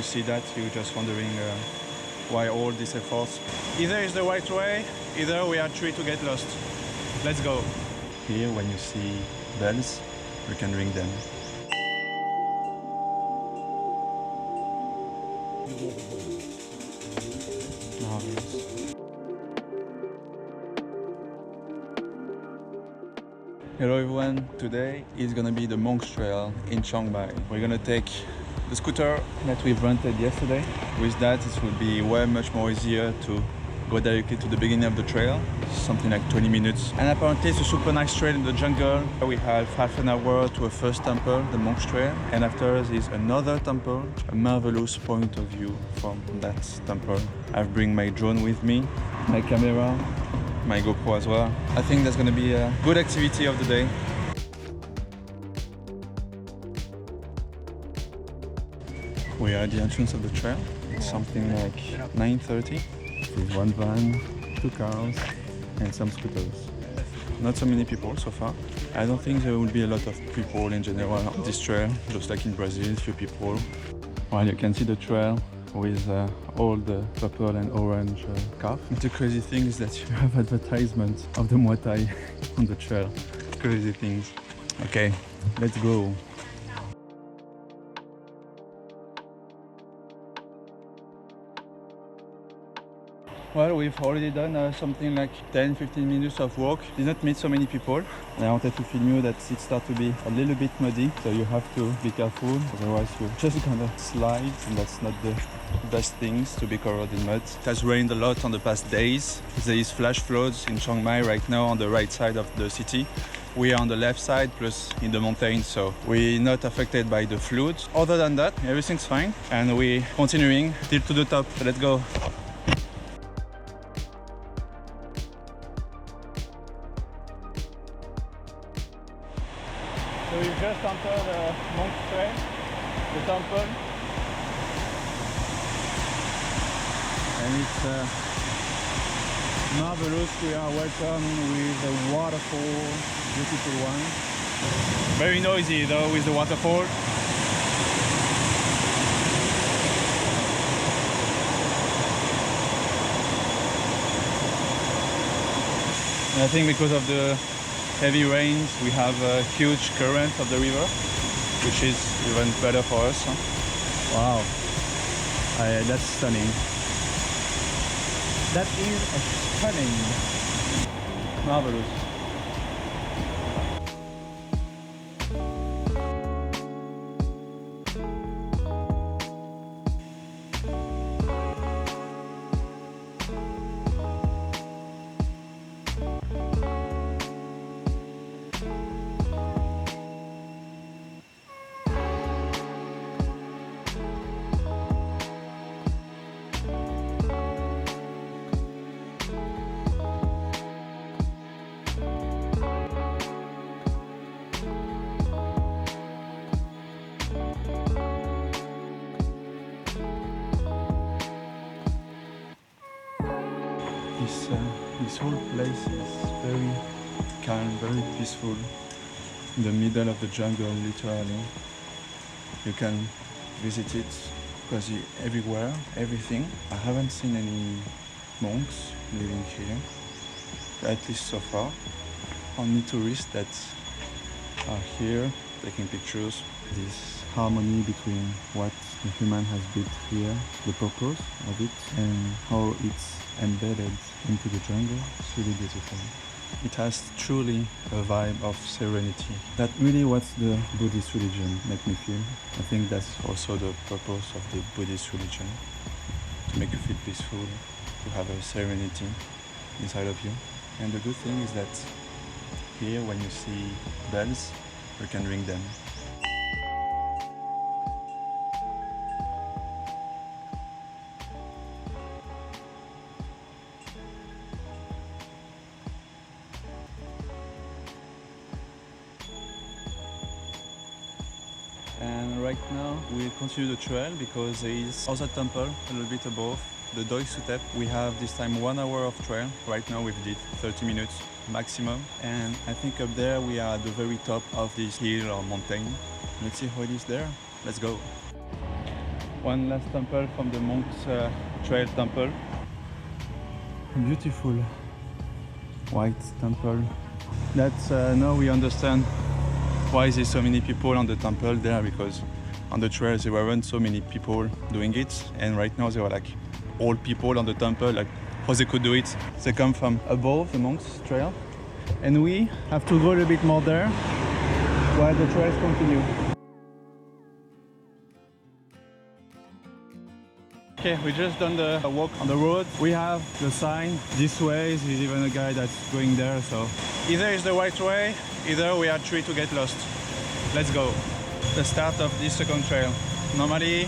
you see that, you're just wondering why all these efforts. Either it's the right way, either we are free to get lost. Let's go. Here, when you see bells, you can ring them. Hello everyone, today is gonna be the Monks Trail in Chiang Mai. We're gonna take the scooter that we've rented yesterday. With that, it will be way much more easier to go directly to the beginning of the trail, something like 20 minutes. And apparently it's a super nice trail in the jungle. We have half an hour to a first temple, the Monks Trail, and after is another temple, a marvelous point of view from that temple. I've bring my drone with me, my camera, my GoPro as well. I think that's gonna be a good activity of the day. We are at the entrance of the trail. It's something like 9:30. There's one van, 2 cars, and some scooters. Not so many people so far. I don't think there will be a lot of people in general on this trail, just like in Brazil, few people. Well, you can see the trail with all the purple and orange calf. The crazy thing is that you have advertisements of the Muay Thai on the trail. Crazy things. Okay, let's go. Well, we've already done something like 10-15 minutes of walk. Did not meet so many people. And I wanted to film you that it starts to be a little bit muddy, so you have to be careful, otherwise you're just gonna slide, and that's not the best things to be covered in mud. It has rained a lot on the past days. There is flash floods in Chiang Mai right now on the right side of the city. We are on the left side, plus in the mountains, so we're not affected by the floods. Other than that, everything's fine, and we're continuing till to the top. So let's go. So we've just entered the Monks Trail, the temple, and it's marvelous. We are welcome with a waterfall, beautiful one. Very noisy though with the waterfall. And I think because of the heavy rains, we have a huge current of the river, which is even better for us. Wow, that's stunning. That is stunning. Marvelous. This whole place is very calm, very peaceful, in the middle of the jungle, literally. You can visit it because everywhere, everything. I haven't seen any monks living here, at least so far. Only tourists that are here taking pictures. This harmony between what the human has built here, the purpose of it, and how it's embedded into the jungle. It's really beautiful. It has truly a vibe of serenity. That's really what the Buddhist religion makes me feel. I think that's also the purpose of the Buddhist religion, to make you feel peaceful, to have a serenity inside of you. And the good thing is that here, when you see bells, you can ring them. And right now we'll continue the trail because there is other temple a little bit above, the Doi Suthep. We have this time 1 hour of trail. Right now we've did 30 minutes maximum. And I think up there we are at the very top of this hill or mountain. Let's see how it is there. Let's go. One last temple from the Monks Trail temple. Beautiful white temple. That's now we understand why there's so many people on the temple there, because on the trails there weren't so many people doing it, and right now there were like all people on the temple, like how they could do it. They come from above the Monks Trail, and we have to go a little bit more there while the trails continue. Okay, we just done the walk on the road. We have the sign this way. There's even a guy that's going there, so either it's the right way, either we are free to get lost. Let's go. The start of this second trail. Normally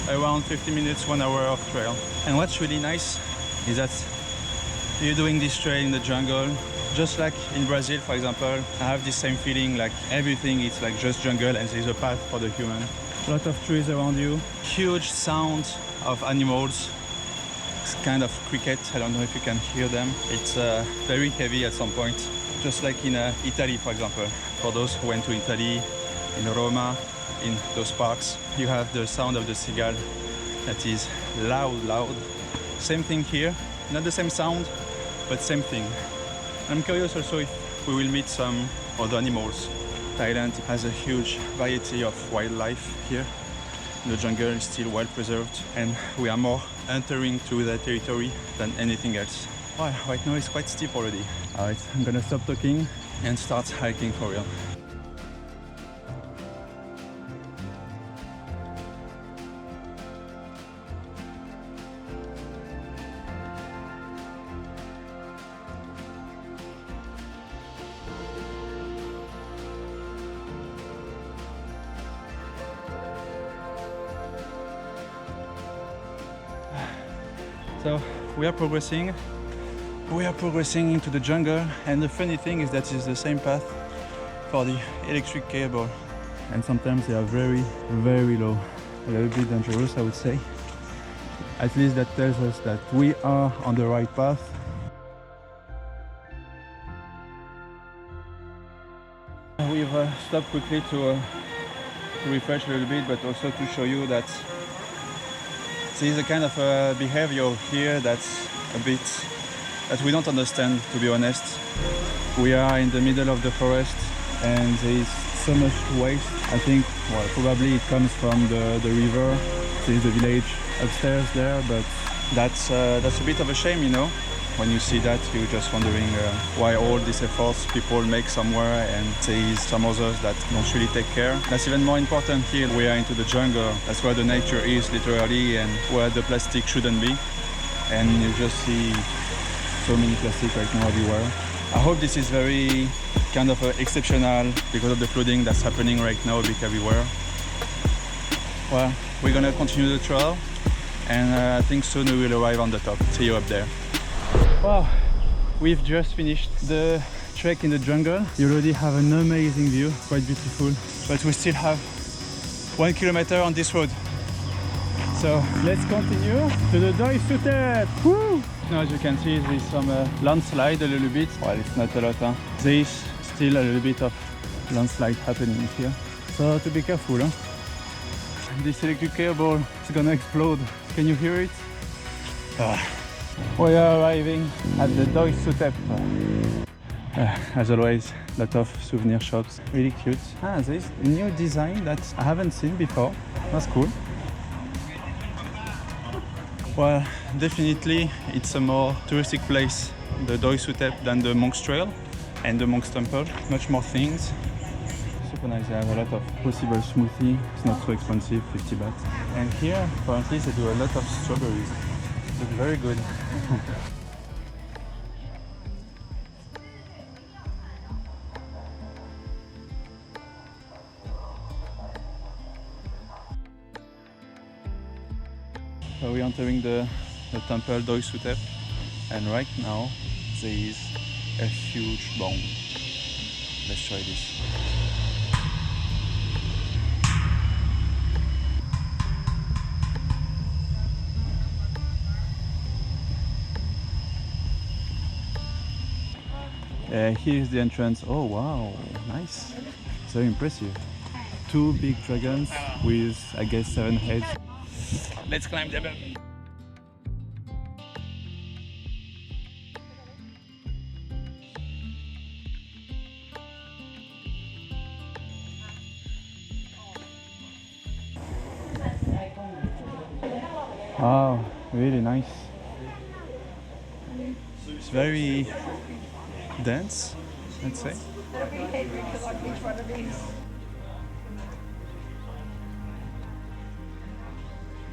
around 50 minutes, 1 hour of trail. And what's really nice is that you're doing this trail in the jungle. Just like in Brazil, for example, I have this same feeling, like everything is like just jungle and there's a path for the human. A lot of trees around you, huge sound of animals. It's kind of cricket, I don't know if you can hear them. It's very heavy at some point, just like in Italy, for example. For those who went to Italy, in Roma, in those parks, you have the sound of the seagull that is loud. Same thing here, not the same sound, but same thing. I'm curious also if we will meet some other animals. Thailand has a huge variety of wildlife here. The jungle is still well preserved, and we are more entering through that territory than anything else. Well, right now it's quite steep already. Alright, I'm gonna stop talking and start hiking for real. So we are progressing into the jungle, and the funny thing is that it's the same path for the electric cable, and sometimes they are very low, a little bit dangerous, I would say. At least that tells us that we are on the right path. We've stopped quickly to refresh a little bit, but also to show you that there is a kind of behavior here that's a bit that we don't understand, to be honest. We are in the middle of the forest and there is so much waste. I think, well, probably it comes from the river. There is the village upstairs there, but that's a bit of a shame, you know. When you see that, you're just wondering why all these efforts people make somewhere and there is some others that don't really take care. That's even more important here. We are into the jungle. That's where the nature is, literally, and where the plastic shouldn't be. And you just see so many plastic right now everywhere. I hope this is very kind of exceptional because of the flooding that's happening right now a bit everywhere. Well, we're gonna continue the trail, and I think soon we will arrive on the top. See you up there. Wow, we've just finished the trek in the jungle. You already have an amazing view, quite beautiful. But we still have 1 kilometer on this road. So let's continue to the Doi Suthep. Woo! Now, as you can see, there's some landslide a little bit. Well, it's not a lot, huh? There is still a little bit of landslide happening here. So to be careful, huh? This electric cable is gonna explode. Can you hear it? We are arriving at the Doi Suthep. As always, a lot of souvenir shops. Really cute. There's a new design that I haven't seen before. That's cool. Well, definitely it's a more touristic place, the Doi Suthep, than the Monks Trail and the Monks Temple. Much more things. Super nice. They have a lot of possible smoothie. It's not so expensive, 50 baht. And here, apparently, they do a lot of strawberries. Look very good. So we're entering the temple Doi Suthep, and right now there is a huge bomb. Let's try this. Here's the entrance. Oh wow, nice. Very impressive. 2 big dragons with, I guess, 7 heads. Let's climb the mountain. Wow, really nice. It's very dense, let's say.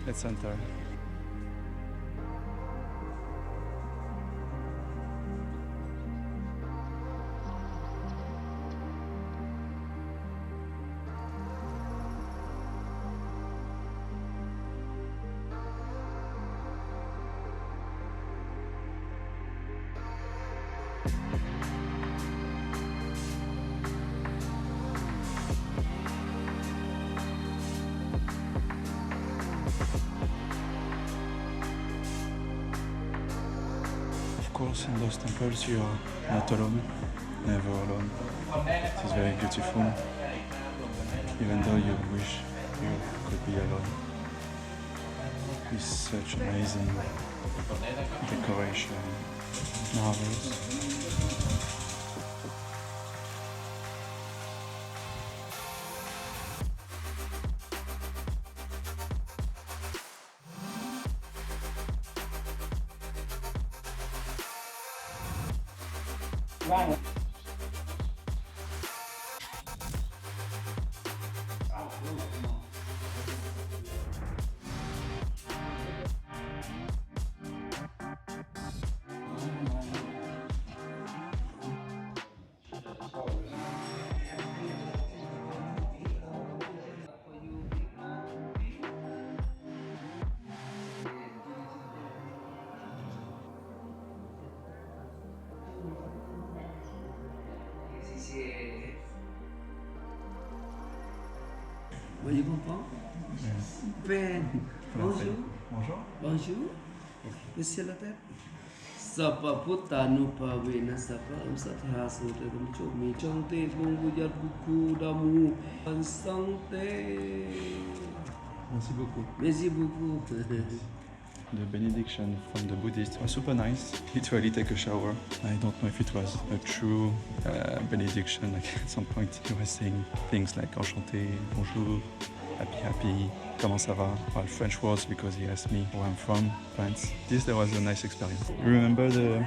Let's enter. Of course, in those temples you are not alone, never alone. It is very beautiful, even though you wish you could be alone. It's such amazing decoration, marvelous. Vous comprenez? Ben, bonjour. Bonjour. Bonjour. Monsieur la tête. Sapa puta nupa wena sapa amsatha sura kumcho mi chongte bungu yat buku damu ansante. Merci beaucoup. Merci beaucoup. The benediction from the Buddhist was super nice. Literally take a shower. I don't know if it was a true benediction. Like at some point he was saying things like enchanté, bonjour, happy, happy, comment ça va? Well, French words because he asked me where I'm from, France. There was a nice experience. You remember the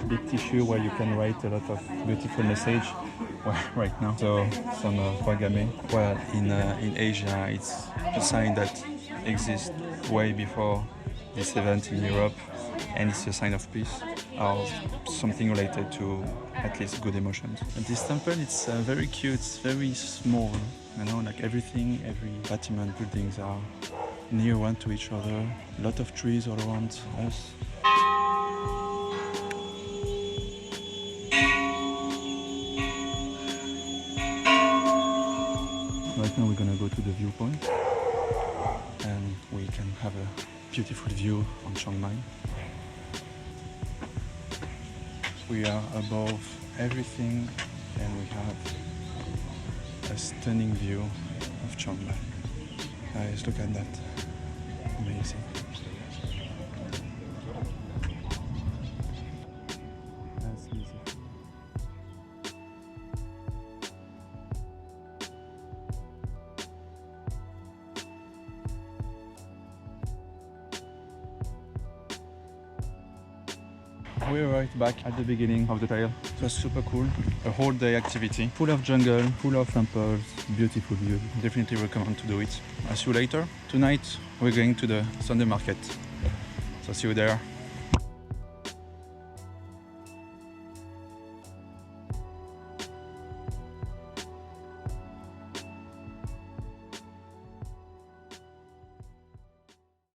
big tissue where you can write a lot of beautiful message? Well, right now, so some wagame. Well, in Asia, it's a sign that exists way before this event in Europe, and it's a sign of peace or something related to at least good emotions. And this temple, it's very cute, it's very small, you know, like everything, every bâtiment, buildings are near one to each other, a lot of trees all around us. Right now we're gonna go to the viewpoint and we can have a beautiful view on Chiang Mai. We are above everything and we have a stunning view of Chiang Mai. Guys, look at that. Amazing. That's easy. We're right back at the beginning of the trail. It was super cool. A whole day activity, full of jungle, full of temples, beautiful view. Definitely recommend to do it. I'll see you later. Tonight we're going to the Sunday market. So see you there.